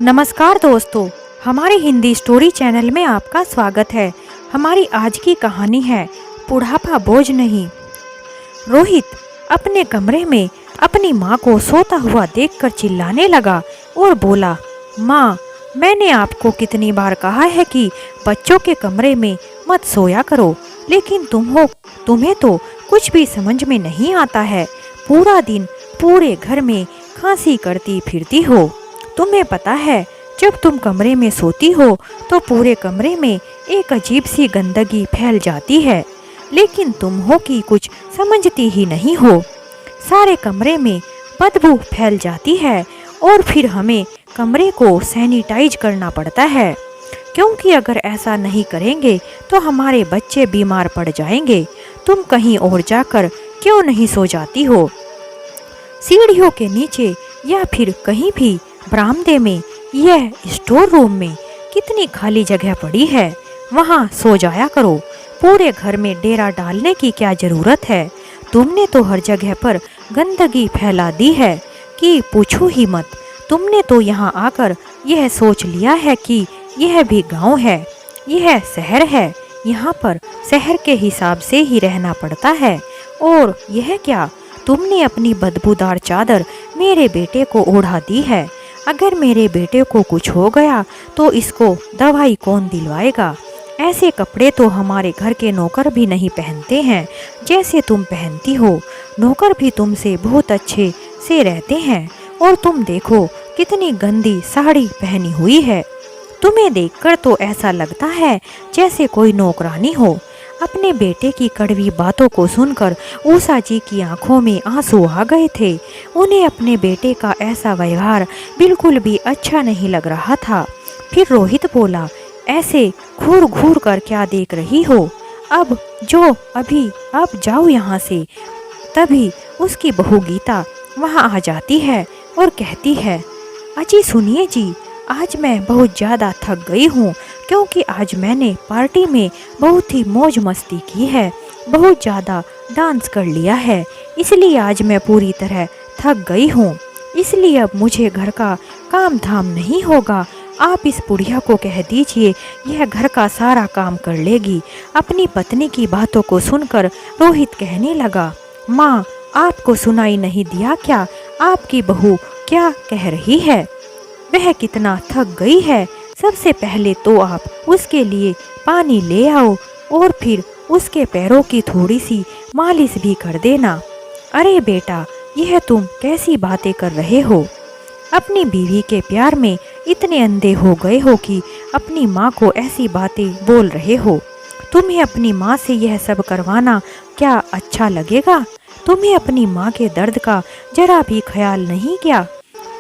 नमस्कार दोस्तों, हमारे हिंदी स्टोरी चैनल में आपका स्वागत है। हमारी आज की कहानी है बुढ़ापा बोझ नहीं। रोहित अपने कमरे में अपनी माँ को सोता हुआ देखकर चिल्लाने लगा और बोला, माँ, मैंने आपको कितनी बार कहा है कि बच्चों के कमरे में मत सोया करो, लेकिन तुम्हें तो कुछ भी समझ में नहीं आता है। पूरा दिन पूरे घर में खांसी करती फिरती हो। तुम्हें पता है, जब तुम कमरे में सोती हो तो पूरे कमरे में एक अजीब सी गंदगी फैल जाती है, लेकिन तुम हो कि कुछ समझती ही नहीं हो। सारे कमरे में बदबू फैल जाती है और फिर हमें कमरे को सैनिटाइज करना पड़ता है, क्योंकि अगर ऐसा नहीं करेंगे तो हमारे बच्चे बीमार पड़ जाएंगे। तुम कहीं और जाकर क्यों नहीं सो जाती हो? सीढ़ियों के नीचे या फिर कहीं भी बरामदे में, यह स्टोर रूम में कितनी खाली जगह पड़ी है, वहाँ सो जाया करो। पूरे घर में डेरा डालने की क्या जरूरत है? तुमने तो हर जगह पर गंदगी फैला दी है कि पूछो ही मत। तुमने तो यहाँ आकर यह सोच लिया है कि यह भी गांव है, यह शहर है, यहाँ पर शहर के हिसाब से ही रहना पड़ता है। और यह क्या, तुमने अपनी बदबूदार चादर मेरे बेटे को ओढ़ा दी है। अगर मेरे बेटे को कुछ हो गया तो इसको दवाई कौन दिलवाएगा? ऐसे कपड़े तो हमारे घर के नौकर भी नहीं पहनते हैं जैसे तुम पहनती हो। नौकर भी तुमसे बहुत अच्छे से रहते हैं, और तुम देखो कितनी गंदी साड़ी पहनी हुई है। तुम्हें देखकर तो ऐसा लगता है जैसे कोई नौकरानी हो। अपने बेटे की कड़वी बातों को सुनकर उषा जी की आंखों में आंसू आ गए थे। उन्हें अपने बेटे का ऐसा व्यवहार बिल्कुल भी अच्छा नहीं लग रहा था। फिर रोहित बोला, ऐसे घूर घूर कर क्या देख रही हो? अब जाओ यहाँ से। तभी उसकी बहू गीता वहाँ आ जाती है और कहती है, अजी सुनिए जी, आज मैं बहुत ज़्यादा थक गई हूँ, क्योंकि आज मैंने पार्टी में बहुत ही मौज मस्ती की है, बहुत ज़्यादा डांस कर लिया है, इसलिए आज मैं पूरी तरह थक गई हूँ। इसलिए अब मुझे घर का काम धाम नहीं होगा। आप इस बुढ़िया को कह दीजिए, यह घर का सारा काम कर लेगी। अपनी पत्नी की बातों को सुनकर रोहित कहने लगा, माँ, आपको सुनाई नहीं दिया क्या? आपकी बहू क्या कह रही है? वह कितना थक गई है। सबसे पहले तो आप उसके लिए पानी ले आओ और फिर उसके पैरों की थोड़ी सी मालिश भी कर देना। अरे बेटा, यह तुम कैसी बातें कर रहे हो? अपनी बीवी के प्यार में इतने अंधे हो गए हो कि अपनी माँ को ऐसी बातें बोल रहे हो। तुम्हें अपनी माँ से यह सब करवाना क्या अच्छा लगेगा? तुम्हें अपनी माँ के दर्द का जरा भी ख्याल नहीं किया?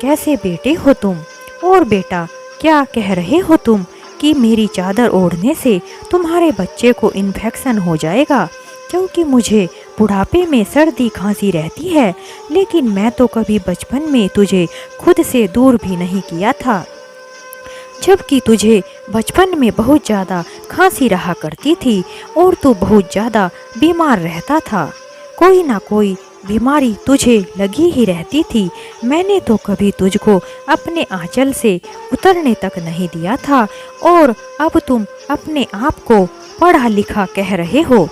कैसे बेटे हो तुम? और बेटा, क्या कह रहे हो तुम कि मेरी चादर ओढ़ने से तुम्हारे बच्चे को इन्फेक्शन हो जाएगा? क्योंकि मुझे बुढ़ापे में सर्दी खांसी रहती है, लेकिन मैं तो कभी बचपन में तुझे खुद से दूर भी नहीं किया था, जबकि तुझे बचपन में बहुत ज़्यादा खांसी रहा करती थी और तू बहुत ज़्यादा बीमार रहता था। कोई ना कोई बीमारी तुझे लगी ही रहती थी। मैंने तो कभी तुझको अपने आंचल से उतरने तक नहीं दिया था, और अब तुम अपने आप को पढ़ा लिखा कह रहे हो।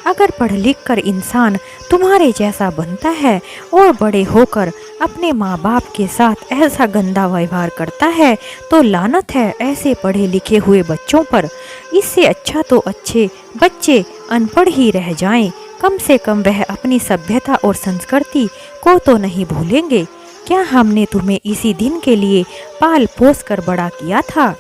अगर पढ़ लिख कर इंसान तुम्हारे जैसा बनता है और बड़े होकर अपने माँ बाप के साथ ऐसा गंदा व्यवहार करता है, तो लानत है ऐसे पढ़े लिखे हुए बच्चों पर। इससे अच्छा तो अच्छे बच्चे अनपढ़ ही रह जाएं। कम से कम वह अपनी सभ्यता और संस्कृति को तो नहीं भूलेंगे। क्या हमने तुम्हें इसी दिन के लिए पाल पोस कर बड़ा किया था,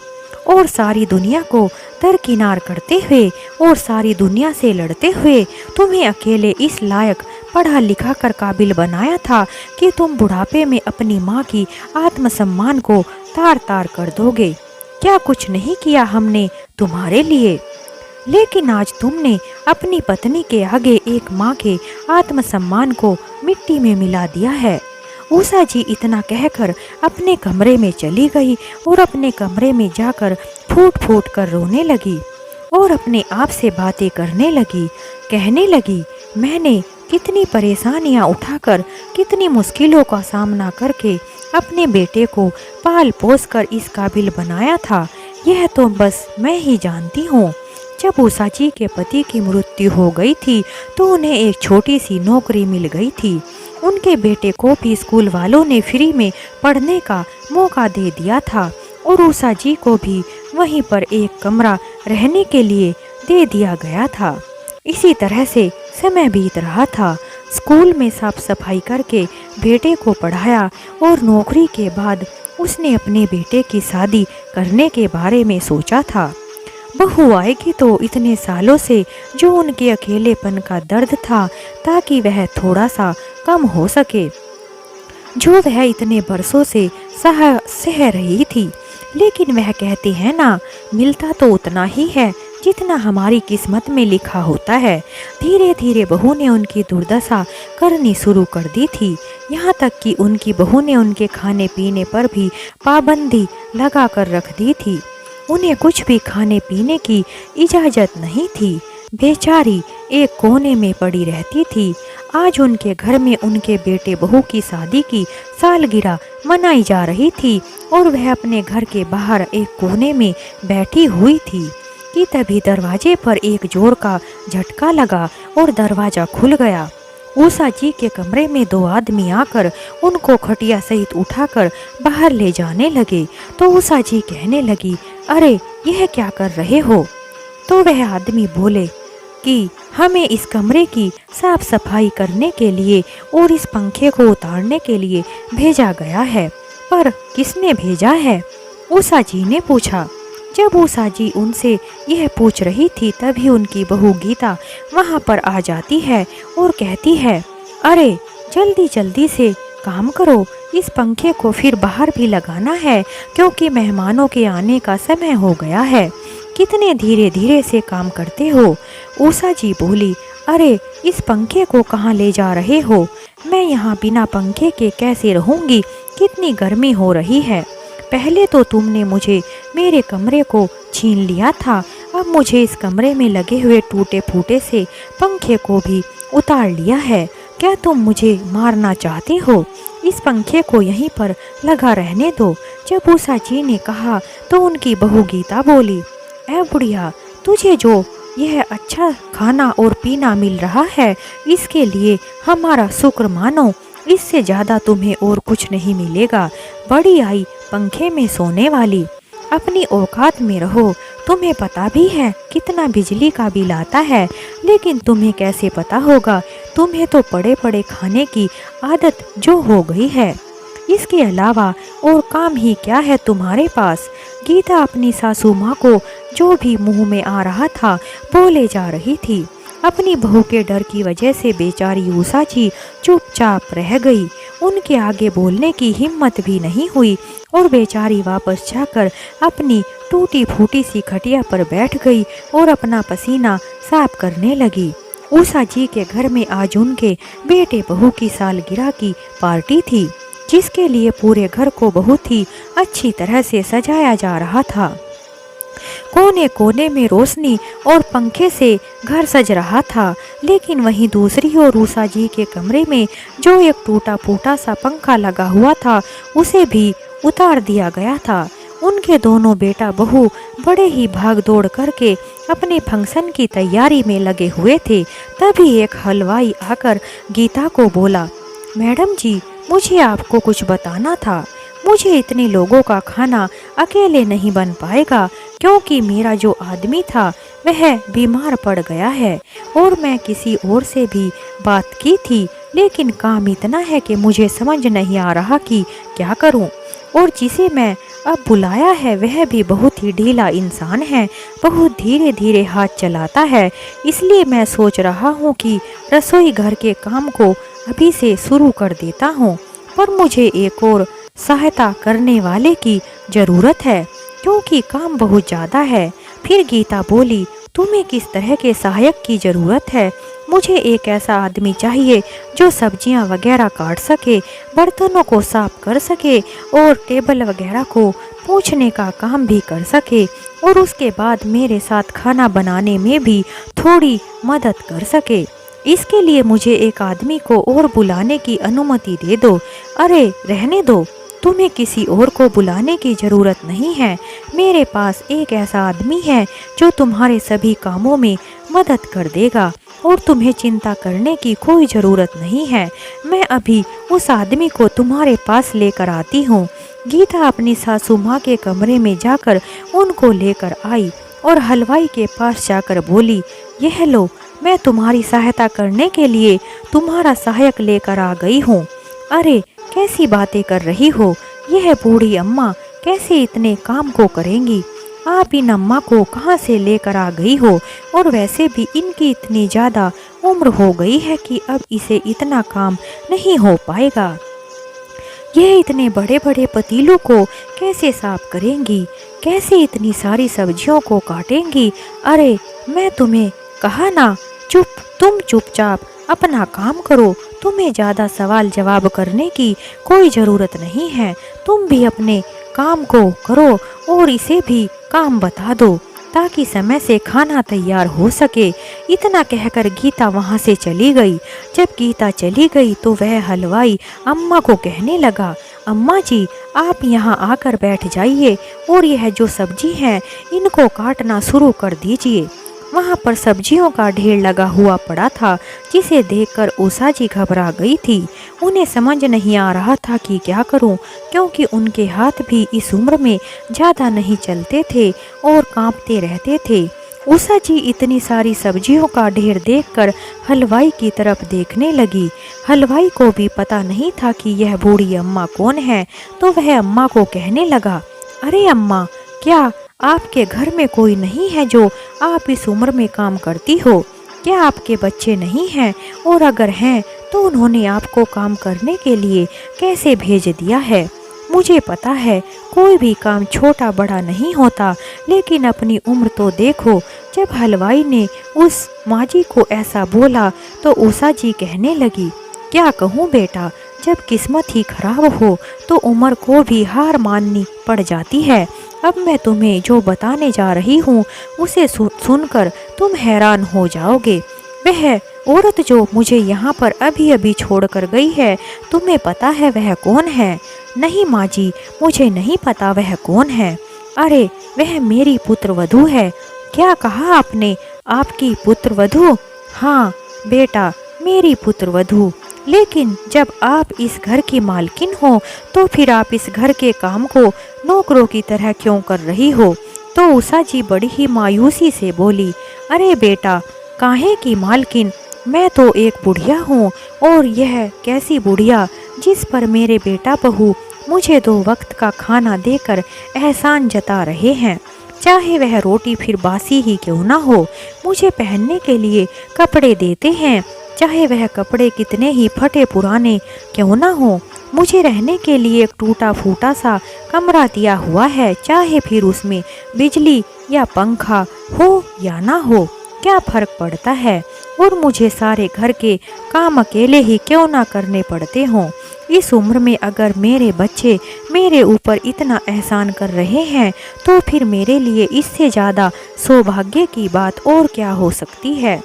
और सारी दुनिया को दरकिनार करते हुए और सारी दुनिया से लड़ते हुए तुम्हें अकेले इस लायक पढ़ा लिखा कर काबिल बनाया था कि तुम बुढ़ापे में अपनी माँ की आत्मसम्मान को तार तार कर दोगे? क्या कुछ नहीं किया हमने तुम्हारे लिए? लेकिन आज तुमने अपनी पत्नी के आगे एक माँ के आत्मसम्मान को मिट्टी में मिला दिया है। उषा जी इतना कहकर अपने कमरे में चली गई और अपने कमरे में जाकर फूट फूट कर रोने लगी और अपने आप से बातें करने लगी। कहने लगी, मैंने कितनी परेशानियां उठाकर, कितनी मुश्किलों का सामना करके अपने बेटे को पाल पोस कर इस काबिल बनाया था, यह तो बस मैं ही जानती हूँ। जब उषा जी के पति की मृत्यु हो गई थी तो उन्हें एक छोटी सी नौकरी मिल गई थी। उनके बेटे को भी स्कूल वालों ने फ्री में पढ़ने का मौका दे दिया था और उषा जी को भी वहीं पर एक कमरा रहने के लिए दे दिया गया था। इसी तरह से समय बीत रहा था। स्कूल में साफ सफाई करके बेटे को पढ़ाया और नौकरी के बाद उसने अपने बेटे की शादी करने के बारे में सोचा था। बहू आएगी तो इतने सालों से जो उनके अकेलेपन का दर्द था ताकि वह थोड़ा सा कम हो सके, जो वह इतने बरसों से सह रही थी। लेकिन वह कहते हैं ना, मिलता तो उतना ही है जितना हमारी किस्मत में लिखा होता है। धीरे धीरे बहू ने उनकी दुर्दशा करनी शुरू कर दी थी, यहाँ तक कि उनकी बहू ने उनके खाने पीने पर भी पाबंदी लगा कर रख दी थी। उन्हें कुछ भी खाने पीने की इजाज़त नहीं थी। बेचारी एक कोने में पड़ी रहती थी। आज उनके घर में उनके बेटे बहू की शादी की सालगिरह मनाई जा रही थी और वह अपने घर के बाहर एक कोने में बैठी हुई थी कि तभी दरवाजे पर एक जोर का झटका लगा और दरवाज़ा खुल गया। उषा जी के कमरे में दो आदमी आकर उनको खटिया सहित उठाकर बाहर ले जाने लगे तो उषा जी कहने लगी, अरे यह क्या कर रहे हो? तो वह आदमी बोले कि हमें इस कमरे की साफ सफाई करने के लिए और इस पंखे को उतारने के लिए भेजा गया है। पर किसने भेजा है? उषा जी ने पूछा। जब उषा जी उनसे यह पूछ रही थी तभी उनकी बहू गीता वहाँ पर आ जाती है और कहती है, अरे जल्दी जल्दी से काम करो, इस पंखे को फिर बाहर भी लगाना है क्योंकि मेहमानों के आने का समय हो गया है। कितने धीरे धीरे से काम करते हो? उषा जी बोली, अरे इस पंखे को कहाँ ले जा रहे हो? मैं यहाँ बिना पंखे के कैसे रहूँगी? कितनी गर्मी हो रही है। पहले तो तुमने मुझे मेरे कमरे को छीन लिया था, अब मुझे इस कमरे में लगे हुए टूटे फूटे से पंखे को भी उतार लिया है। क्या तुम मुझे मारना चाहते हो? इस पंखे को यहीं पर लगा रहने दो। जब उषा जी ने कहा तो उनकी बहू गीता बोली, ऐ बुढ़िया, तुझे जो यह अच्छा खाना और पीना मिल रहा है इसके लिए हमारा शुक्र मानो, इससे ज़्यादा तुम्हें और कुछ नहीं मिलेगा। बड़ी आई पंखे में सोने वाली, अपनी औकात में रहो। तुम्हें पता भी है कितना बिजली का बिल आता है, लेकिन तुम्हें कैसे पता होगा? तुम्हें तो पड़े पड़े खाने की आदत जो हो गई है, इसके अलावा और काम ही क्या है तुम्हारे पास? गीता अपनी सासू माँ को जो भी मुंह में आ रहा था बोले जा रही थी। अपनी बहू के डर की वजह से बेचारी उषा जी चुपचाप रह गई। उनके आगे बोलने की हिम्मत भी नहीं हुई और बेचारी वापस जाकर अपनी टूटी फूटी सी खटिया पर बैठ गई और अपना पसीना साफ करने लगी। उषा जी के घर में आज उनके बेटे बहू की सालगिरह की पार्टी थी, जिसके लिए पूरे घर को बहुत ही अच्छी तरह से सजाया जा रहा था। कोने कोने में रोशनी और पंखे से घर सज रहा था, लेकिन वहीं दूसरी ओर उषा जी के कमरे में जो एक टूटा फूटा सा पंखा लगा हुआ था उसे भी उतार दिया गया था। उनके दोनों बेटा बहू बड़े ही भाग दौड़ करके अपने फंक्शन की तैयारी में लगे हुए थे। तभी एक हलवाई आकर गीता को बोला, मैडम जी, मुझे आपको कुछ बताना था। मुझे इतने लोगों का खाना अकेले नहीं बन पाएगा क्योंकि मेरा जो आदमी था वह बीमार पड़ गया है और मैं किसी और से भी बात की थी, लेकिन काम इतना है कि मुझे समझ नहीं आ रहा कि क्या करूं। और जिसे मैं अब बुलाया है वह भी बहुत ही ढीला इंसान है, बहुत धीरे धीरे हाथ चलाता है। इसलिए मैं सोच रहा हूँ कि रसोई घर के काम को अभी से शुरू कर देता हूँ, पर मुझे एक और सहायता करने वाले की ज़रूरत है क्योंकि काम बहुत ज़्यादा है। फिर गीता बोली, तुम्हें किस तरह के सहायक की ज़रूरत है? मुझे एक ऐसा आदमी चाहिए जो सब्जियां वगैरह काट सके, बर्तनों को साफ कर सके और टेबल वगैरह को पोंछने का काम भी कर सके और उसके बाद मेरे साथ खाना बनाने में भी थोड़ी मदद कर सके। इसके लिए मुझे एक आदमी को और बुलाने की अनुमति दे दो। अरे रहने दो, तुम्हें किसी और को बुलाने की ज़रूरत नहीं है। मेरे पास एक ऐसा आदमी है जो तुम्हारे सभी कामों में मदद कर देगा और तुम्हें चिंता करने की कोई ज़रूरत नहीं है। मैं अभी उस आदमी को तुम्हारे पास लेकर आती हूँ। गीता अपनी सासू माँ के कमरे में जाकर उनको लेकर आई और हलवाई के पास जाकर बोली, यह लो, मैं तुम्हारी सहायता करने के लिए तुम्हारा सहायक लेकर आ गई हूँ। अरे कैसी बातें कर रही हो, यह बूढ़ी अम्मा कैसे इतने काम को करेंगी? आप इन अम्मा को कहाँ से लेकर आ गई हो? और वैसे भी इनकी इतनी ज़्यादा उम्र हो गई है कि अब इसे इतना काम नहीं हो पाएगा। यह इतने बड़े बड़े पतीलों को कैसे साफ करेंगी? कैसे इतनी सारी सब्जियों को काटेंगी? अरे मैं तुम्हें कहा ना, तुम चुपचाप अपना काम करो। तुम्हें ज़्यादा सवाल जवाब करने की कोई ज़रूरत नहीं है। तुम भी अपने काम को करो और इसे भी काम बता दो ताकि समय से खाना तैयार हो सके। इतना कहकर गीता वहाँ से चली गई। जब गीता चली गई तो वह हलवाई अम्मा को कहने लगा, अम्मा जी आप यहाँ आकर बैठ जाइए और यह जो सब्जी है इनको काटना शुरू कर दीजिए। वहाँ पर सब्जियों का ढेर लगा हुआ पड़ा था, जिसे देखकर उषा जी घबरा गई थी। उन्हें समझ नहीं आ रहा था कि क्या करूं, क्योंकि उनके हाथ भी इस उम्र में ज़्यादा नहीं चलते थे और कांपते रहते थे। उषा जी इतनी सारी सब्जियों का ढेर देखकर हलवाई की तरफ देखने लगी। हलवाई को भी पता नहीं था कि यह बूढ़ी अम्मा कौन है, तो वह अम्मा को कहने लगा, अरे अम्मा, क्या आपके घर में कोई नहीं है जो आप इस उम्र में काम करती हो? क्या आपके बच्चे नहीं हैं? और अगर हैं तो उन्होंने आपको काम करने के लिए कैसे भेज दिया है? मुझे पता है कोई भी काम छोटा बड़ा नहीं होता, लेकिन अपनी उम्र तो देखो। जब हलवाई ने उस माँ जी को ऐसा बोला तो उषा जी कहने लगी, क्या कहूँ बेटा, जब किस्मत ही खराब हो तो उम्र को भी हार माननी पड़ जाती है। अब मैं तुम्हें जो बताने जा रही हूँ उसे सुनकर तुम हैरान हो जाओगे। वह औरत जो मुझे यहाँ पर अभी अभी छोड़कर गई है, तुम्हें पता है वह कौन है? नहीं माँ जी, मुझे नहीं पता वह कौन है। अरे वह मेरी पुत्रवधू है। क्या कहा आपने? आपकी पुत्रवधू? हाँ बेटा, मेरी पुत्रवधू। लेकिन जब आप इस घर की मालकिन हो तो फिर आप इस घर के काम को नौकरों की तरह क्यों कर रही हो? तो उषा जी बड़ी ही मायूसी से बोली, अरे बेटा, काहे की मालकिन? मैं तो एक बुढ़िया हूँ, और यह कैसी बुढ़िया जिस पर मेरे बेटा बहू मुझे 2 वक्त का खाना देकर एहसान जता रहे हैं। चाहे वह रोटी फिर बासी ही क्यों ना हो, मुझे पहनने के लिए कपड़े देते हैं। चाहे वह कपड़े कितने ही फटे पुराने क्यों ना हो, मुझे रहने के लिए एक टूटा फूटा सा कमरा दिया हुआ है। चाहे फिर उसमें बिजली या पंखा हो या ना हो, क्या फर्क पड़ता है? और मुझे सारे घर के काम अकेले ही क्यों ना करने पड़ते हों। इस उम्र में अगर मेरे बच्चे मेरे ऊपर इतना एहसान कर रहे हैं तो फिर मेरे लिए इससे ज़्यादा सौभाग्य की बात और क्या हो सकती है।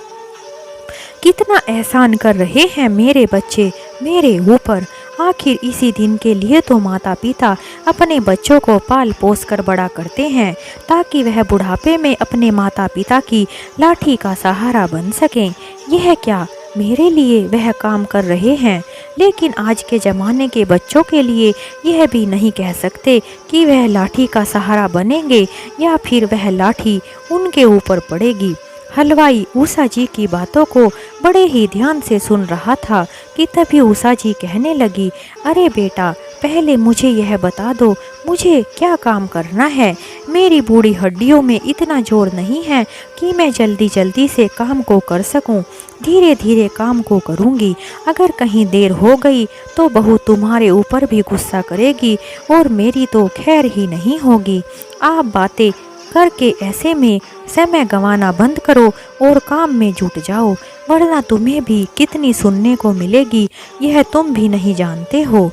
कितना एहसान कर रहे हैं मेरे बच्चे मेरे ऊपर। आखिर इसी दिन के लिए तो माता पिता अपने बच्चों को पाल पोस कर बड़ा करते हैं, ताकि वह बुढ़ापे में अपने माता पिता की लाठी का सहारा बन सकें। यह क्या मेरे लिए वह काम कर रहे हैं? लेकिन आज के ज़माने के बच्चों के लिए यह भी नहीं कह सकते कि वह लाठी का सहारा बनेंगे या फिर वह लाठी उनके ऊपर पड़ेगी। हलवाई उषा जी की बातों को बड़े ही ध्यान से सुन रहा था कि तभी उषा जी कहने लगी, अरे बेटा, पहले मुझे यह बता दो, मुझे क्या काम करना है? मेरी बूढ़ी हड्डियों में इतना जोर नहीं है कि मैं जल्दी जल्दी से काम को कर सकूं। धीरे धीरे काम को करूंगी। अगर कहीं देर हो गई तो बहू तुम्हारे ऊपर भी गुस्सा करेगी और मेरी तो खैर ही नहीं होगी। आप बातें करके ऐसे में समय गंवाना बंद करो और काम में जुट जाओ, वरना तुम्हें भी कितनी सुनने को मिलेगी यह तुम भी नहीं जानते हो।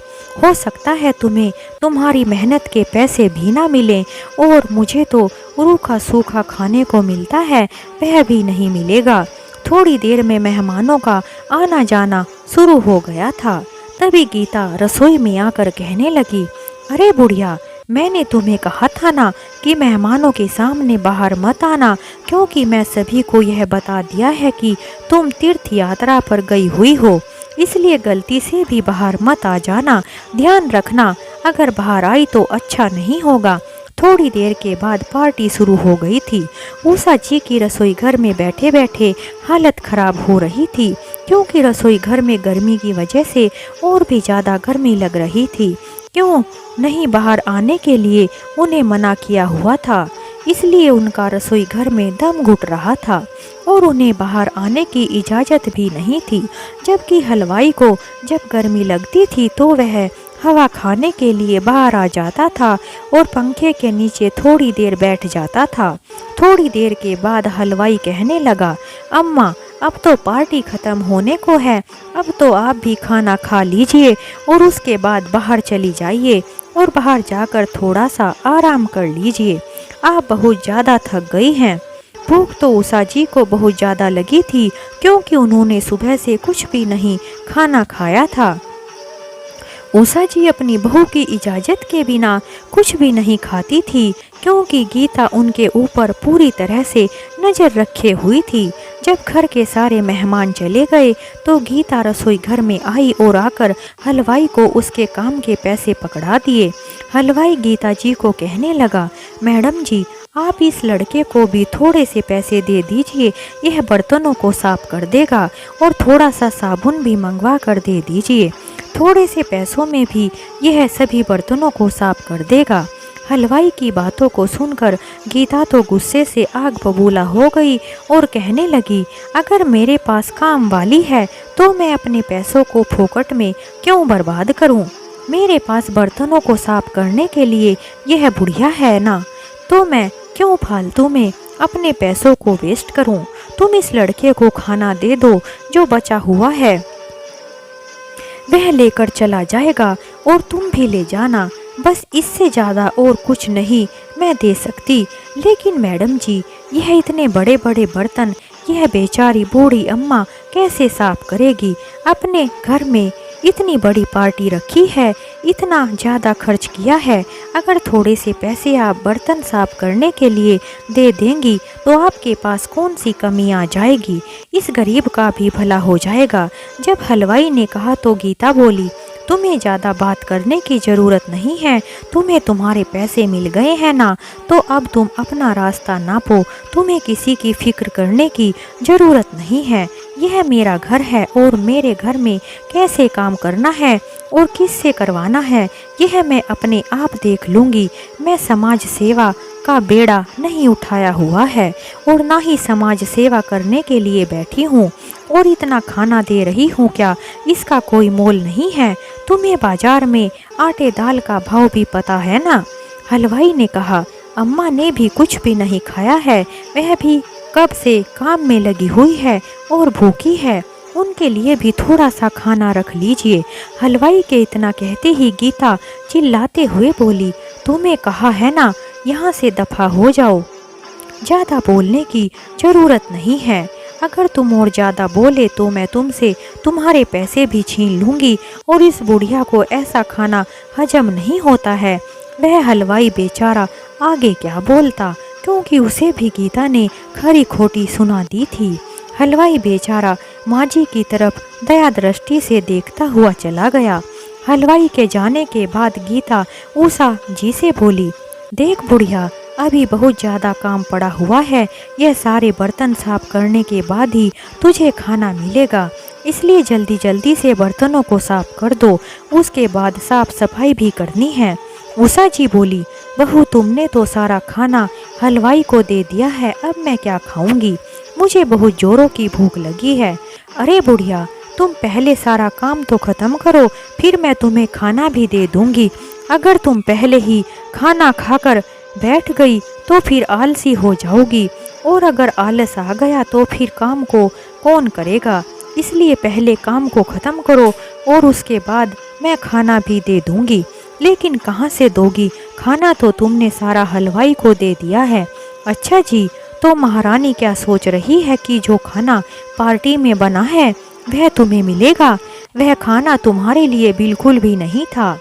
सकता है तुम्हें तुम्हारी मेहनत के पैसे भी ना मिलें, और मुझे तो रूखा सूखा खाने को मिलता है वह भी नहीं मिलेगा। थोड़ी देर में मेहमानों का आना जाना शुरू हो गया था। तभी गीता रसोई में आकर कहने लगी, अरे बुढ़िया, मैंने तुम्हें कहा था ना कि मेहमानों के सामने बाहर मत आना, क्योंकि मैं सभी को यह बता दिया है कि तुम तीर्थ यात्रा पर गई हुई हो, इसलिए गलती से भी बाहर मत आ जाना। ध्यान रखना, अगर बाहर आई तो अच्छा नहीं होगा। थोड़ी देर के बाद पार्टी शुरू हो गई थी। उषा जी की रसोई घर में बैठे बैठे हालत खराब हो रही थी, क्योंकि रसोई घर में गर्मी की वजह से और भी ज़्यादा गर्मी लग रही थी। क्यों नहीं बाहर आने के लिए उन्हें मना किया हुआ था, इसलिए उनका रसोई घर में दम घुट रहा था और उन्हें बाहर आने की इजाज़त भी नहीं थी। जबकि हलवाई को जब गर्मी लगती थी तो वह हवा खाने के लिए बाहर आ जाता था और पंखे के नीचे थोड़ी देर बैठ जाता था। थोड़ी देर के बाद हलवाई कहने लगा, अम्मा अब तो पार्टी ख़त्म होने को है, अब तो आप भी खाना खा लीजिए और उसके बाद बाहर चली जाइए और बाहर जाकर थोड़ा सा आराम कर लीजिए। आप बहुत ज़्यादा थक गई हैं। भूख तो उषा जी को बहुत ज़्यादा लगी थी, क्योंकि उन्होंने सुबह से कुछ भी नहीं खाना खाया था। उषा जी अपनी बहू की इजाज़त के बिना कुछ भी नहीं खाती थी, क्योंकि गीता उनके ऊपर पूरी तरह से नज़र रखे हुई थी। जब घर के सारे मेहमान चले गए तो गीता रसोई घर में आई और आकर हलवाई को उसके काम के पैसे पकड़ा दिए। हलवाई गीता जी को कहने लगा, मैडम जी आप इस लड़के को भी थोड़े से पैसे दे दीजिए, यह बर्तनों को साफ कर देगा, और थोड़ा सा साबुन भी मंगवा कर दे दीजिए। थोड़े से पैसों में भी यह सभी बर्तनों को साफ कर देगा। हलवाई की बातों को सुनकर गीता तो गुस्से से आग बबूला हो गई और कहने लगी, अगर मेरे पास काम वाली है तो मैं अपने पैसों को फोकट में क्यों बर्बाद करूं? मेरे पास बर्तनों को साफ करने के लिए यह बुढ़िया है ना, तो मैं क्यों फालतू में अपने पैसों को वेस्ट करूं? तुम इस लड़के को खाना दे दो, जो बचा हुआ है वह लेकर चला जाएगा और तुम भी ले जाना, बस इससे ज़्यादा और कुछ नहीं मैं दे सकती। लेकिन मैडम जी यह इतने बड़े बड़े बर्तन यह बेचारी बूढ़ी अम्मा कैसे साफ करेगी? अपने घर में इतनी बड़ी पार्टी रखी है, इतना ज़्यादा खर्च किया है, अगर थोड़े से पैसे आप बर्तन साफ करने के लिए दे देंगी तो आपके पास कौन सी कमी आ जाएगी? इस गरीब का भी भला हो जाएगा। जब हलवाई ने कहा तो गीता बोली, तुम्हें ज़्यादा बात करने की ज़रूरत नहीं है, तुम्हें तुम्हारे पैसे मिल गए हैं ना, तो अब तुम अपना रास्ता नापो, तुम्हें किसी की फिक्र करने की ज़रूरत नहीं है। यह मेरा घर है और मेरे घर में कैसे काम करना है और किससे करवाना है यह मैं अपने आप देख लूँगी। मैं समाज सेवा का बेड़ा नहीं उठाया हुआ है और ना ही समाज सेवा करने के लिए बैठी हूँ, और इतना खाना दे रही हूँ क्या इसका कोई मोल नहीं है? तुम्हें बाजार में आटे दाल का भाव भी पता है ना? हलवाई ने कहा, अम्मा ने भी कुछ भी नहीं खाया है, वह भी कब से काम में लगी हुई है और भूखी है, उनके लिए भी थोड़ा सा खाना रख लीजिए। हलवाई के इतना कहते ही गीता चिल्लाते हुए बोली, तुम्हें कहा है ना यहाँ से दफा हो जाओ, ज़्यादा बोलने की ज़रूरत नहीं है। अगर तुम और ज़्यादा बोले तो मैं तुमसे तुम्हारे पैसे भी छीन लूँगी, और इस बुढ़िया को ऐसा खाना हजम नहीं होता है। वह हलवाई बेचारा आगे क्या बोलता, क्योंकि उसे भी गीता ने खरी खोटी सुना दी थी। हलवाई बेचारा माँ जी की तरफ दया दृष्टि से देखता हुआ चला गया। हलवाई के जाने के बाद गीता उषा जी से बोली, देख बुढ़िया, अभी बहुत ज़्यादा काम पड़ा हुआ है, यह सारे बर्तन साफ करने के बाद ही तुझे खाना मिलेगा, इसलिए जल्दी जल्दी से बर्तनों को साफ कर दो, उसके बाद साफ सफाई भी करनी है। उषा जी बोली, बहू तुमने तो सारा खाना हलवाई को दे दिया है, अब मैं क्या खाऊंगी? मुझे बहुत जोरों की भूख लगी है। अरे बुढ़िया, तुम पहले सारा काम तो ख़त्म करो, फिर मैं तुम्हें खाना भी दे दूंगी। अगर तुम पहले ही खाना खाकर बैठ गई तो फिर आलसी हो जाओगी, और अगर आलस आ गया तो फिर काम को कौन करेगा? इसलिए पहले काम को ख़त्म करो और उसके बाद मैं खाना भी दे दूंगी। लेकिन कहाँ से दोगी? खाना तो तुमने सारा हलवाई को दे दिया है। अच्छा जी, तो महारानी क्या सोच रही है कि जो खाना पार्टी में बना है वह तुम्हें मिलेगा? वह खाना तुम्हारे लिए बिल्कुल भी नहीं था।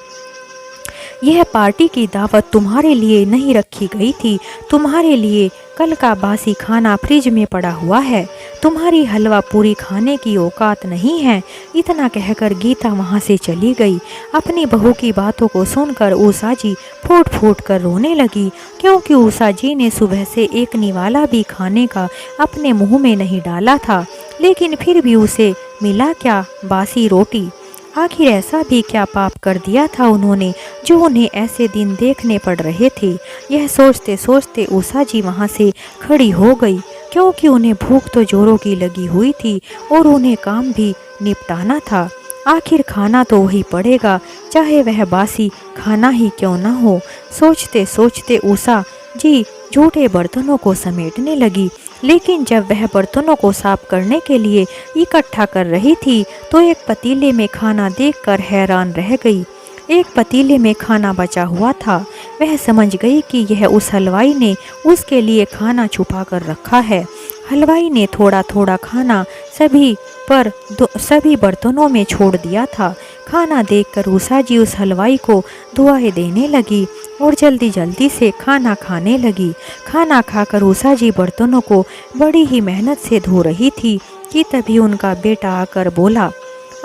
यह पार्टी की दावत तुम्हारे लिए नहीं रखी गई थी। तुम्हारे लिए कल का बासी खाना फ्रिज में पड़ा हुआ है। तुम्हारी हलवा पूरी खाने की औकात नहीं है। इतना कहकर गीता वहाँ से चली गई। अपनी बहू की बातों को सुनकर उषा जी फूट फूट कर रोने लगी, क्योंकि उषा जी ने सुबह से एक निवाला भी खाने का अपने मुंह में नहीं डाला था। लेकिन फिर भी उसे मिला क्या? बासी रोटी। आखिर ऐसा भी क्या पाप कर दिया था उन्होंने, जो उन्हें ऐसे दिन देखने पड़ रहे थे। यह सोचते सोचते उषा जी वहाँ से खड़ी हो गई, क्योंकि उन्हें भूख तो जोरों की लगी हुई थी और उन्हें काम भी निपटाना था। आखिर खाना तो वही पड़ेगा, चाहे वह बासी खाना ही क्यों न हो। सोचते सोचते उषा जी झूठे बर्तनों को समेटने लगी। लेकिन जब वह बर्तनों को साफ करने के लिए इकट्ठा कर रही थी, तो एक पतीले में खाना देखकर हैरान रह गई। एक पतीले में खाना बचा हुआ था। वह समझ गई कि यह उस हलवाई ने उसके लिए खाना छुपा कर रखा है। हलवाई ने थोड़ा थोड़ा खाना सभी बर्तनों में छोड़ दिया था। खाना देखकर उषा जी उस हलवाई को दुआएं देने लगी और जल्दी जल्दी से खाना खाने लगी। खाना खाकर उषा जी बर्तनों को बड़ी ही मेहनत से धो रही थी कि तभी उनका बेटा आकर बोला,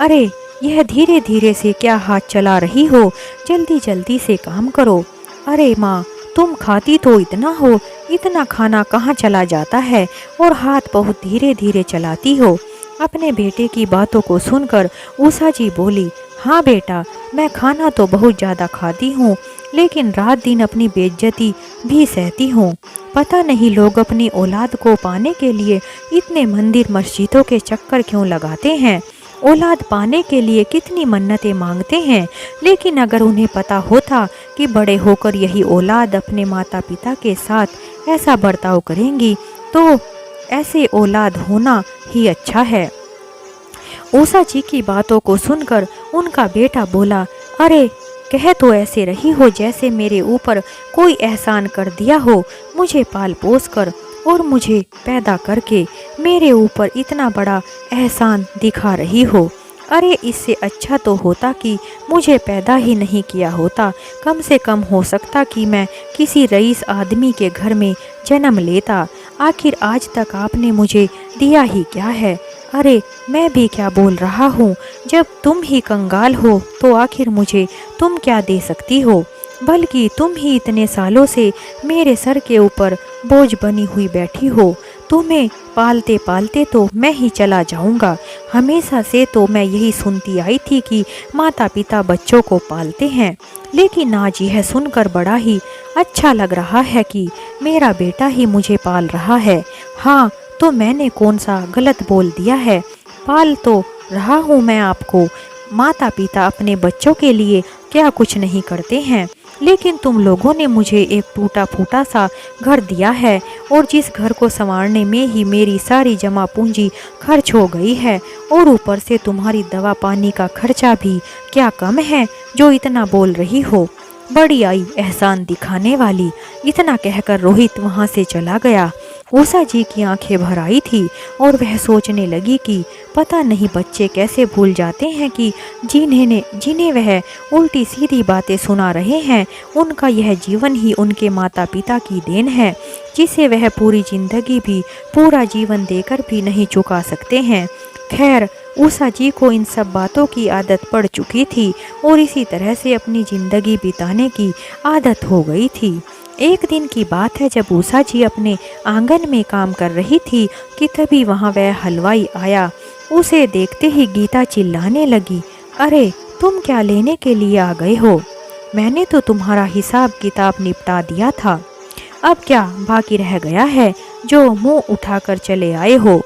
अरे यह धीरे धीरे से क्या हाथ चला रही हो? जल्दी जल्दी से काम करो। अरे माँ, तुम खाती तो इतना हो, इतना खाना कहाँ चला जाता है और हाथ बहुत धीरे धीरे चलाती हो। अपने बेटे की बातों को सुनकर उषा जी बोली, हाँ बेटा, मैं खाना तो बहुत ज़्यादा खाती हूँ, लेकिन रात दिन अपनी बेइज्जती भी सहती हूँ। पता नहीं लोग अपनी औलाद को पाने के लिए इतने मंदिर मस्जिदों के चक्कर क्यों लगाते हैं। औलाद पाने के लिए कितनी मन्नतें मांगते हैं, लेकिन अगर उन्हें पता होता कि बड़े होकर यही औलाद अपने माता पिता के साथ ऐसा बर्ताव करेंगी, तो ऐसे औलाद होना ही अच्छा है। उषा जी की बातों को सुनकर उनका बेटा बोला, अरे कह तो ऐसे रही हो जैसे मेरे ऊपर कोई एहसान कर दिया हो। मुझे पाल पोस कर और मुझे पैदा करके मेरे ऊपर इतना बड़ा एहसान दिखा रही हो। अरे इससे अच्छा तो होता कि मुझे पैदा ही नहीं किया होता। कम से कम हो सकता कि मैं किसी रईस आदमी के घर में जन्म लेता। आखिर आज तक आपने मुझे दिया ही क्या है? अरे मैं भी क्या बोल रहा हूँ, जब तुम ही कंगाल हो तो आखिर मुझे तुम क्या दे सकती हो? बल्कि तुम ही इतने सालों से मेरे सर के ऊपर बोझ बनी हुई बैठी हो। तुम्हें पालते पालते तो मैं ही चला जाऊंगा। हमेशा से तो मैं यही सुनती आई थी कि माता पिता बच्चों को पालते हैं, लेकिन आज यह सुनकर बड़ा ही अच्छा लग रहा है कि मेरा बेटा ही मुझे पाल रहा है। हाँ, तो मैंने कौन सा गलत बोल दिया है? पाल तो रहा हूँ मैं आपको। माता पिता अपने बच्चों के लिए क्या कुछ नहीं करते हैं, लेकिन तुम लोगों ने मुझे एक टूटा फूटा सा घर दिया है और जिस घर को संवारने में ही मेरी सारी जमा पूंजी खर्च हो गई है, और ऊपर से तुम्हारी दवा पानी का खर्चा भी क्या कम है जो इतना बोल रही हो? बड़ी आई एहसान दिखाने वाली। इतना कहकर रोहित वहाँ से चला गया। उषा जी की आंखें भर आई थी और वह सोचने लगी कि पता नहीं बच्चे कैसे भूल जाते हैं कि जिन्हें वह उल्टी सीधी बातें सुना रहे हैं, उनका यह जीवन ही उनके माता पिता की देन है, जिसे वह पूरी जिंदगी भी पूरा जीवन देकर भी नहीं चुका सकते हैं। खैर, उषा जी को इन सब बातों की आदत पड़ चुकी थी और इसी तरह से अपनी ज़िंदगी बिताने की आदत हो गई थी। एक दिन की बात है, जब उषा जी अपने आंगन में काम कर रही थी कि तभी वहाँ वह हलवाई आया। उसे देखते ही गीता चिल्लाने लगी, अरे तुम क्या लेने के लिए आ गए हो? मैंने तो तुम्हारा हिसाब किताब निपटा दिया था। अब क्या बाकी रह गया है जो मुंह उठाकर चले आए हो?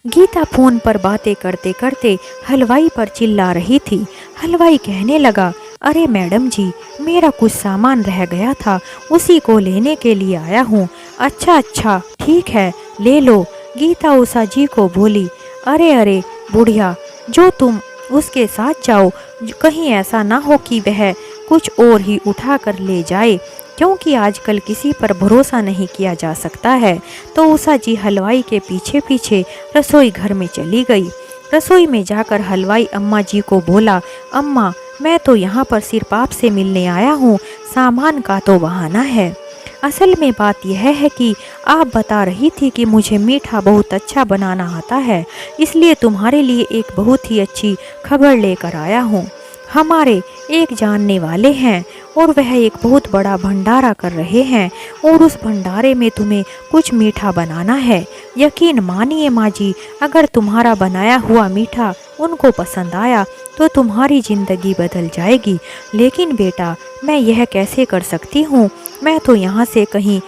गीता फोन पर बातें करते करते हलवाई पर चिल्ला रही थी। हलवाई कहने लगा, अरे मैडम जी, मेरा कुछ सामान रह गया था, उसी को लेने के लिए आया हूँ। अच्छा अच्छा ठीक है, ले लो। गीता उषा जी को बोली, अरे अरे बुढ़िया, जो तुम उसके साथ जाओ, कहीं ऐसा ना हो कि वह कुछ और ही उठा कर ले जाए, क्योंकि आजकल किसी पर भरोसा नहीं किया जा सकता है। तो उषा जी हलवाई के पीछे पीछे रसोई घर में चली गई। रसोई में जाकर हलवाई अम्मा जी को बोला, अम्मा मैं तो यहाँ पर सिर्फ आपसे मिलने आया हूँ, सामान का तो बहाना है। असल में बात यह है कि आप बता रही थी कि मुझे मीठा बहुत अच्छा बनाना आता है, इसलिए तुम्हारे लिए एक बहुत ही अच्छी खबर लेकर आया हूँ। हमारे एक जानने वाले हैं और वह एक बहुत बड़ा भंडारा कर रहे हैं और उस भंडारे में तुम्हें कुछ मीठा बनाना है। यकीन मानिए माँ जी, अगर तुम्हारा बनाया हुआ मीठा उनको पसंद आया तो तुम्हारी ज़िंदगी बदल जाएगी। लेकिन बेटा, मैं यह कैसे कर सकती हूँ? मैं तो यहाँ से कहीं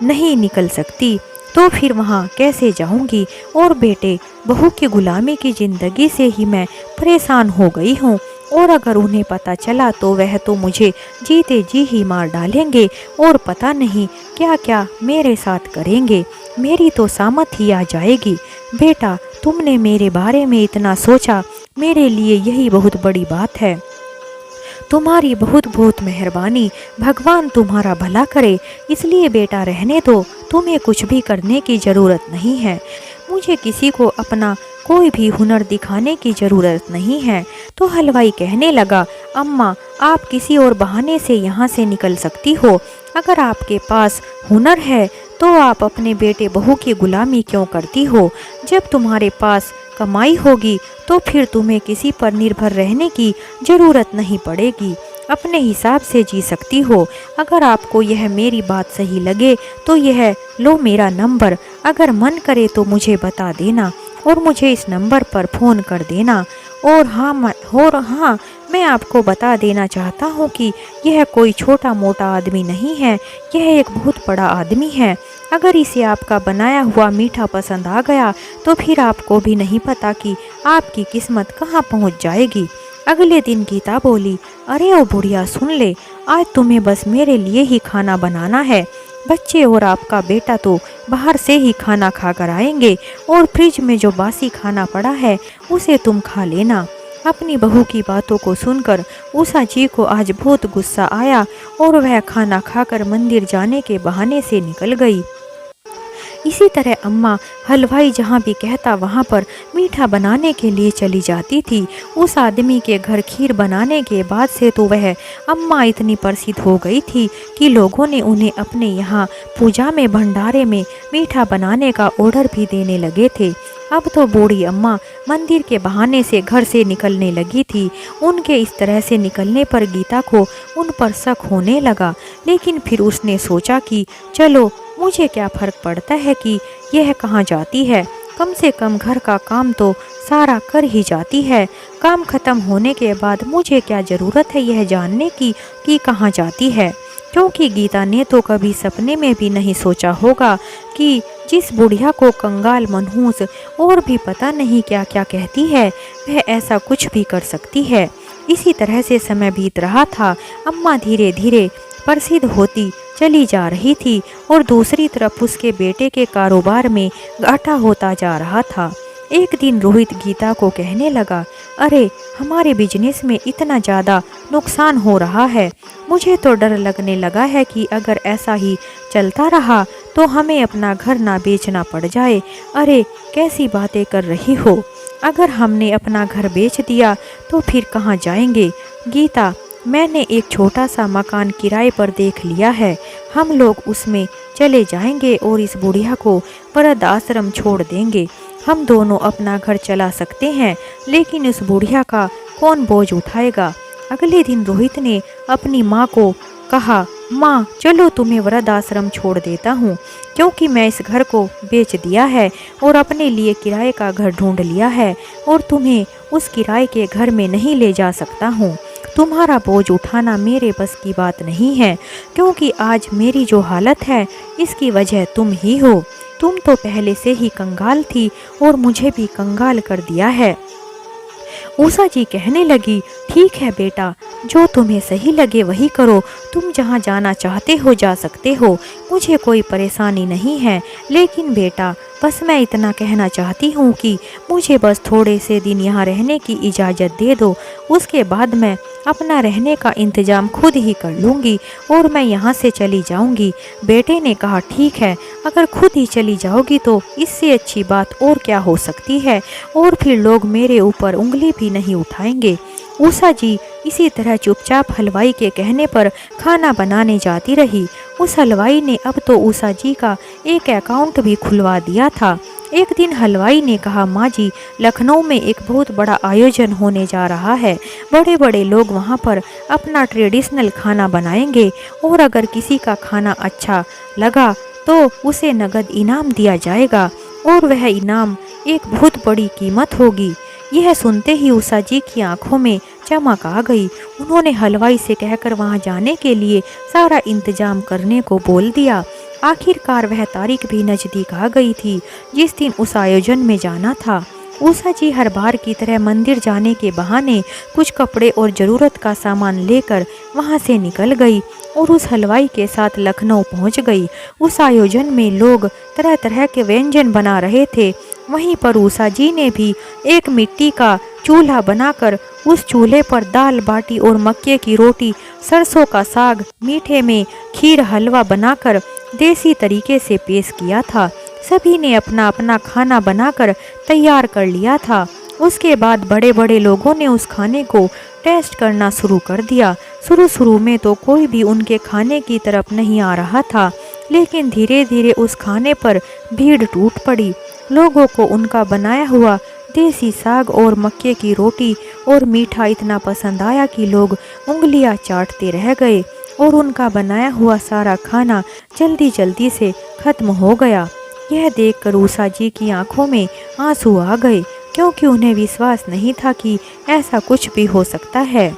नहीं निकल सकती, तो फिर वहाँ कैसे जाऊँगी? और बेटे, बहू की गुलामी की ज़िंदगी से ही मैं परेशान हो गई हूँ और अगर उन्हें पता चला तो वह तो मुझे जीते जी ही मार डालेंगे और पता नहीं क्या क्या मेरे साथ करेंगे। मेरी तो सामत ही आ जाएगी। बेटा, तुमने मेरे बारे में इतना सोचा, मेरे लिए यही बहुत बड़ी बात है। तुम्हारी बहुत बहुत मेहरबानी। भगवान तुम्हारा भला करे। इसलिए बेटा रहने दो, तुम्हें कुछ भी करने की ज़रूरत नहीं है। मुझे किसी को अपना कोई भी हुनर दिखाने की ज़रूरत नहीं है। तो हलवाई कहने लगा, अम्मा, आप किसी और बहाने से यहाँ से निकल सकती हो। अगर आपके पास हुनर है तो आप अपने बेटे बहू की गुलामी क्यों करती हो? जब तुम्हारे पास कमाई होगी तो फिर तुम्हें किसी पर निर्भर रहने की ज़रूरत नहीं पड़ेगी। अपने हिसाब से जी सकती हो। अगर आपको यह मेरी बात सही लगे तो यह लो मेरा नंबर। अगर मन करे तो मुझे बता देना और मुझे इस नंबर पर फ़ोन कर देना। और हाँ, मैं आपको बता देना चाहता हूँ कि यह कोई छोटा मोटा आदमी नहीं है, यह एक बहुत बड़ा आदमी है। अगर इसे आपका बनाया हुआ मीठा पसंद आ गया तो फिर आपको भी नहीं पता कि आपकी किस्मत कहाँ पहुँच जाएगी। अगले दिन गीता बोली, अरे ओ बुढ़िया, सुन ले, आज तुम्हें बस मेरे लिए ही खाना बनाना है। बच्चे और आपका बेटा तो बाहर से ही खाना खा कर आएंगे और फ्रिज में जो बासी खाना पड़ा है उसे तुम खा लेना। अपनी बहू की बातों को सुनकर उषा जी को आज बहुत गुस्सा आया और वह खाना खाकर मंदिर जाने के बहाने से निकल गई। इसी तरह अम्मा हलवाई जहाँ भी कहता वहाँ पर मीठा बनाने के लिए चली जाती थी। उस आदमी के घर खीर बनाने के बाद से तो वह अम्मा इतनी प्रसिद्ध हो गई थी कि लोगों ने उन्हें अपने यहाँ पूजा में भंडारे में मीठा बनाने का ऑर्डर भी देने लगे थे। अब तो बूढ़ी अम्मा मंदिर के बहाने से घर से निकलने लगी थी। उनके इस तरह से निकलने पर गीता को उन पर शक होने लगा, लेकिन फिर उसने सोचा कि चलो, मुझे क्या फ़र्क पड़ता है कि यह कहाँ जाती है, कम से कम घर का काम तो सारा कर ही जाती है। काम खत्म होने के बाद मुझे क्या ज़रूरत है यह जानने की कि कहाँ जाती है, क्योंकि गीता ने तो कभी सपने में भी नहीं सोचा होगा कि जिस बुढ़िया को कंगाल, मनहूस और भी पता नहीं क्या क्या कहती है, वह ऐसा कुछ भी कर सकती है। इसी तरह से समय बीत रहा था। अम्मा धीरे धीरे प्रसिद्ध होती चली जा रही थी और दूसरी तरफ उसके बेटे के कारोबार में घाटा होता जा रहा था। एक दिन रोहित गीता को कहने लगा, अरे, हमारे बिजनेस में इतना ज़्यादा नुकसान हो रहा है, मुझे तो डर लगने लगा है कि अगर ऐसा ही चलता रहा तो हमें अपना घर ना बेचना पड़ जाए। अरे, कैसी बातें कर रही हो? अगर हमने अपना घर बेच दिया तो फिर कहाँ जाएंगे? गीता, मैंने एक छोटा सा मकान किराए पर देख लिया है, हम लोग उसमें चले जाएंगे और इस बुढ़िया को वृद्ध आश्रम छोड़ देंगे। हम दोनों अपना घर चला सकते हैं, लेकिन उस बुढ़िया का कौन बोझ उठाएगा? अगले दिन रोहित ने अपनी माँ को कहा, माँ, चलो तुम्हें वृद्ध आश्रम छोड़ देता हूँ, क्योंकि मैं इस घर को बेच दिया है और अपने लिए किराए का घर ढूंढ लिया है और तुम्हें उस किराए के घर में नहीं ले जा सकता हूँ। तुम्हारा बोझ उठाना मेरे बस की बात नहीं है, क्योंकि आज मेरी जो हालत है इसकी वजह तुम ही हो। तुम तो पहले से ही कंगाल थी और मुझे भी कंगाल कर दिया है। उषा जी कहने लगी, ठीक है बेटा, जो तुम्हें सही लगे वही करो, तुम जहाँ जाना चाहते हो जा सकते हो, मुझे कोई परेशानी नहीं है। लेकिन बेटा, बस मैं इतना कहना चाहती हूँ कि मुझे बस थोड़े से दिन यहाँ रहने की इजाज़त दे दो, उसके बाद मैं अपना रहने का इंतज़ाम खुद ही कर लूँगी और मैं यहाँ से चली जाऊँगी। बेटे ने कहा, ठीक है, अगर खुद ही चली जाओगी तो इससे अच्छी बात और क्या हो सकती है, और फिर लोग मेरे ऊपर उंगली भी नहीं उठाएंगे। उषा जी इसी तरह चुपचाप हलवाई के कहने पर खाना बनाने जाती रही। उस हलवाई ने अब तो उषा जी का एक अकाउंट भी खुलवा दिया था। एक दिन हलवाई ने कहा, माँ जी, लखनऊ में एक बहुत बड़ा आयोजन होने जा रहा है। बड़े बड़े लोग वहाँ पर अपना ट्रेडिशनल खाना बनाएंगे और अगर किसी का खाना अच्छा लगा तो उसे नगद इनाम दिया जाएगा और वह इनाम एक बहुत बड़ी कीमत होगी। यह सुनते ही उषा जी की आंखों में चमक आ गई। उन्होंने हलवाई से कहकर वहां जाने के लिए सारा इंतजाम करने को बोल दिया। आखिरकार वह तारीख भी नज़दीक आ गई थी जिस दिन उस आयोजन में जाना था। उषा जी हर बार की तरह मंदिर जाने के बहाने कुछ कपड़े और ज़रूरत का सामान लेकर वहां से निकल गई और उस हलवाई के साथ लखनऊ पहुंच गई। उस आयोजन में लोग तरह तरह के व्यंजन बना रहे थे। वहीं पर उषा जी ने भी एक मिट्टी का चूल्हा बनाकर उस चूल्हे पर दाल बाटी और मक्के की रोटी, सरसों का साग, मीठे में खीर, हलवा बनाकर देसी तरीके से पेश किया था। सभी ने अपना अपना खाना बनाकर तैयार कर लिया था। उसके बाद बड़े बड़े लोगों ने उस खाने को टेस्ट करना शुरू कर दिया। शुरू में तो कोई भी उनके खाने की तरफ नहीं आ रहा था, लेकिन धीरे धीरे उस खाने पर भीड़ टूट पड़ी। लोगों को उनका बनाया हुआ देसी साग और मक्के की रोटी और मीठा इतना पसंद आया कि लोग उंगलियां चाटते रह गए और उनका बनाया हुआ सारा खाना जल्दी जल्दी से खत्म हो गया। यह देखकर उषा जी की आंखों में आंसू आ गए, क्योंकि उन्हें विश्वास नहीं था कि ऐसा कुछ भी हो सकता है।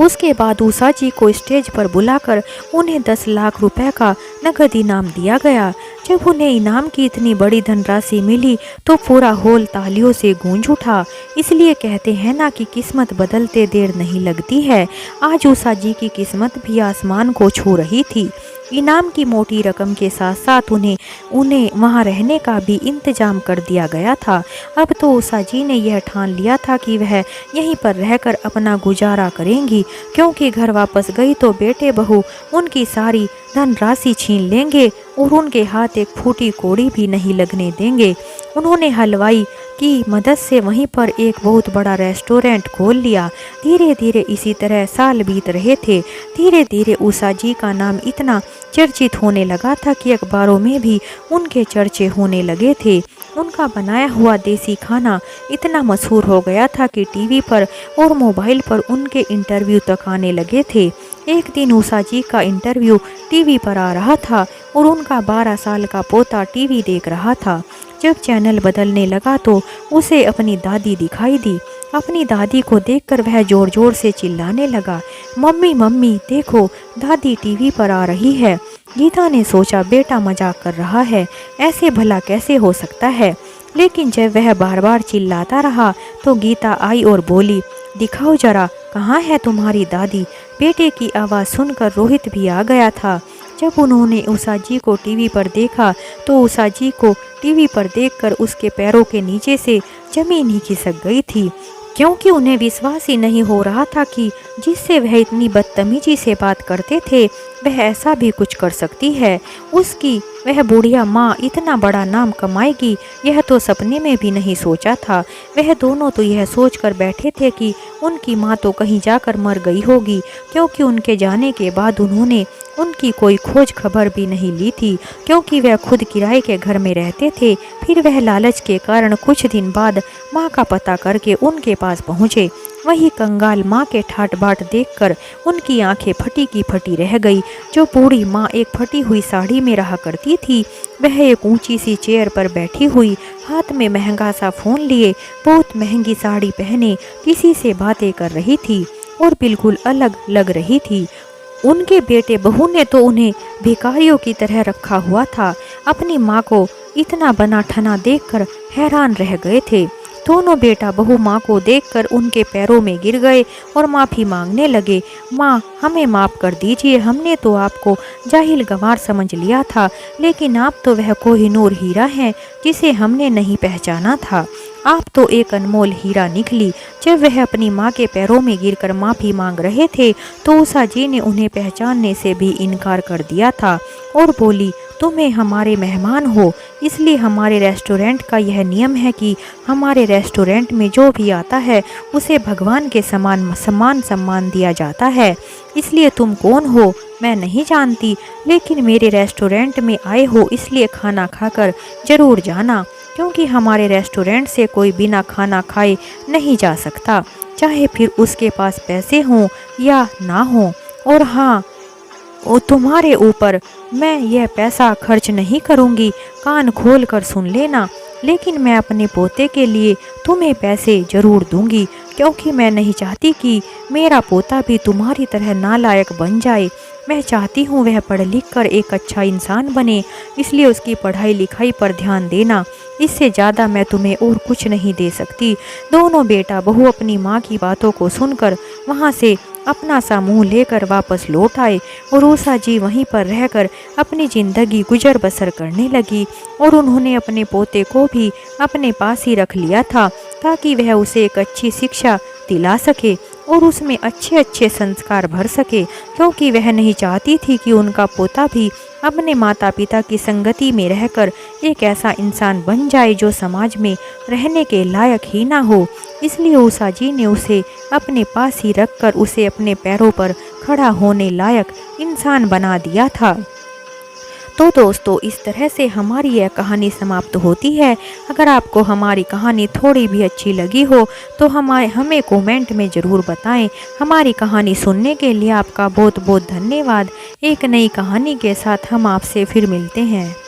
उसके बाद उषा जी को स्टेज पर बुलाकर उन्हें 10 लाख रुपए का नगद इनाम दिया गया। जब उन्हें इनाम की इतनी बड़ी धनराशि मिली तो पूरा हॉल तालियों से गूंज उठा। इसलिए कहते हैं ना कि किस्मत बदलते देर नहीं लगती है। आज उषा जी की किस्मत भी आसमान को छू रही थी। इनाम की मोटी रकम के साथ साथ उन्हें वहां रहने का भी इंतजाम कर दिया गया था। अब तो उषा जी ने यह ठान लिया था कि वह यहीं पर रहकर अपना गुजारा करेंगी, क्योंकि घर वापस गई तो बेटे बहू उनकी सारी धनराशि छीन लेंगे और उनके हाथ एक फूटी कौड़ी भी नहीं लगने देंगे। उन्होंने हलवाई की मदद से वहीं पर एक बहुत बड़ा रेस्टोरेंट खोल लिया। धीरे धीरे इसी तरह साल बीत रहे थे। धीरे धीरे उषा जी का नाम इतना चर्चित होने लगा था कि अखबारों में भी उनके चर्चे होने लगे थे। उनका बनाया हुआ देसी खाना इतना मशहूर हो गया था कि टीवी पर और मोबाइल पर उनके इंटरव्यू तक आने लगे थे। एक दिन उषा जी का इंटरव्यू टीवी पर आ रहा था और उनका 12 साल का पोता टीवी देख रहा था। जब चैनल बदलने लगा तो उसे अपनी दादी दिखाई दी। अपनी दादी को देखकर वह जोर जोर से चिल्लाने लगा, मम्मी मम्मी देखो, दादी टीवी पर आ रही है। गीता ने सोचा बेटा मजाक कर रहा है, ऐसे भला कैसे हो सकता है। लेकिन जब वह बार बार चिल्लाता रहा तो गीता आई और बोली, दिखाओ जरा, कहाँ है तुम्हारी दादी। बेटे की आवाज़ सुनकर रोहित भी आ गया था। जब उन्होंने उषा जी को टीवी पर देखा तो उषा जी को टीवी पर देखकर उसके पैरों के नीचे से जमीन ही खिसक गई थी, क्योंकि उन्हें विश्वास ही नहीं हो रहा था कि जिससे वह इतनी बदतमीजी से बात करते थे वह ऐसा भी कुछ कर सकती है। उसकी वह बुढ़िया माँ इतना बड़ा नाम कमाएगी यह तो सपने में भी नहीं सोचा था। वह दोनों तो यह सोचकर बैठे थे कि उनकी माँ तो कहीं जाकर मर गई होगी, क्योंकि उनके जाने के बाद उन्होंने उनकी कोई खोज खबर भी नहीं ली थी, क्योंकि वह खुद किराए के घर में रहते थे। फिर वह लालच के कारण कुछ दिन बाद माँ का पता करके उनके पास पहुँचे। वही कंगाल माँ के ठाट बाट देखकर उनकी आंखें फटी की फटी रह गई। जो बूढ़ी माँ एक फटी हुई साड़ी में रहा करती थी वह एक ऊंची सी चेयर पर बैठी हुई, हाथ में महंगा सा फोन लिए, बहुत महंगी साड़ी पहने किसी से बातें कर रही थी और बिल्कुल अलग लग रही थी। उनके बेटे बहू ने तो उन्हें भिखारियों की तरह रखा हुआ था। अपनी माँ को इतना बना ठना देखकर हैरान रह गए थे। दोनों बेटा बहू माँ को देखकर उनके पैरों में गिर गए और माफ़ी मांगने लगे। माँ, हमें माफ़ कर दीजिए, हमने तो आपको जाहिल गंवार समझ लिया था, लेकिन आप तो वह कोहिनूर हीरा हैं जिसे हमने नहीं पहचाना था। आप तो एक अनमोल हीरा निकली। जब वह अपनी माँ के पैरों में गिरकर माफ़ी मांग रहे थे तो उषा जी ने उन्हें पहचानने से भी इनकार कर दिया था और बोली, तुम्हें हमारे मेहमान हो, इसलिए हमारे रेस्टोरेंट का यह नियम है कि हमारे रेस्टोरेंट में जो भी आता है उसे भगवान के समान सम्मान दिया जाता है। इसलिए तुम कौन हो मैं नहीं जानती, लेकिन मेरे रेस्टोरेंट में आए हो इसलिए खाना खाकर ज़रूर जाना, क्योंकि हमारे रेस्टोरेंट से कोई बिना खाना खाए नहीं जा सकता, चाहे फिर उसके पास पैसे हों या ना हों। और हाँ, तुम्हारे ऊपर मैं यह पैसा खर्च नहीं करूँगी, कान खोल कर सुन लेना, लेकिन मैं अपने पोते के लिए तुम्हें पैसे ज़रूर दूंगी, क्योंकि मैं नहीं चाहती कि मेरा पोता भी तुम्हारी तरह नालायक बन जाए। मैं चाहती हूँ वह पढ़ लिख कर एक अच्छा इंसान बने, इसलिए उसकी पढ़ाई लिखाई पर ध्यान देना। इससे ज़्यादा मैं तुम्हें और कुछ नहीं दे सकती। दोनों बेटा बहू अपनी माँ की बातों को सुनकर वहाँ से अपना सा मुँह लेकर वापस लौट आए और उषा जी वहीं पर रहकर अपनी ज़िंदगी गुजर बसर करने लगी। और उन्होंने अपने पोते को भी अपने पास ही रख लिया था ताकि वह उसे एक अच्छी शिक्षा दिला सके और उसमें अच्छे अच्छे संस्कार भर सके, क्योंकि वह नहीं चाहती थी कि उनका पोता भी अपने माता पिता की संगति में रहकर एक ऐसा इंसान बन जाए जो समाज में रहने के लायक ही ना हो। इसलिए उषा जी ने उसे अपने पास ही रखकर उसे अपने पैरों पर खड़ा होने लायक इंसान बना दिया था। तो दोस्तों, इस तरह से हमारी यह कहानी समाप्त होती है। अगर आपको हमारी कहानी थोड़ी भी अच्छी लगी हो तो हमें कमेंट में ज़रूर बताएं। हमारी कहानी सुनने के लिए आपका बहुत बहुत धन्यवाद। एक नई कहानी के साथ हम आपसे फिर मिलते हैं।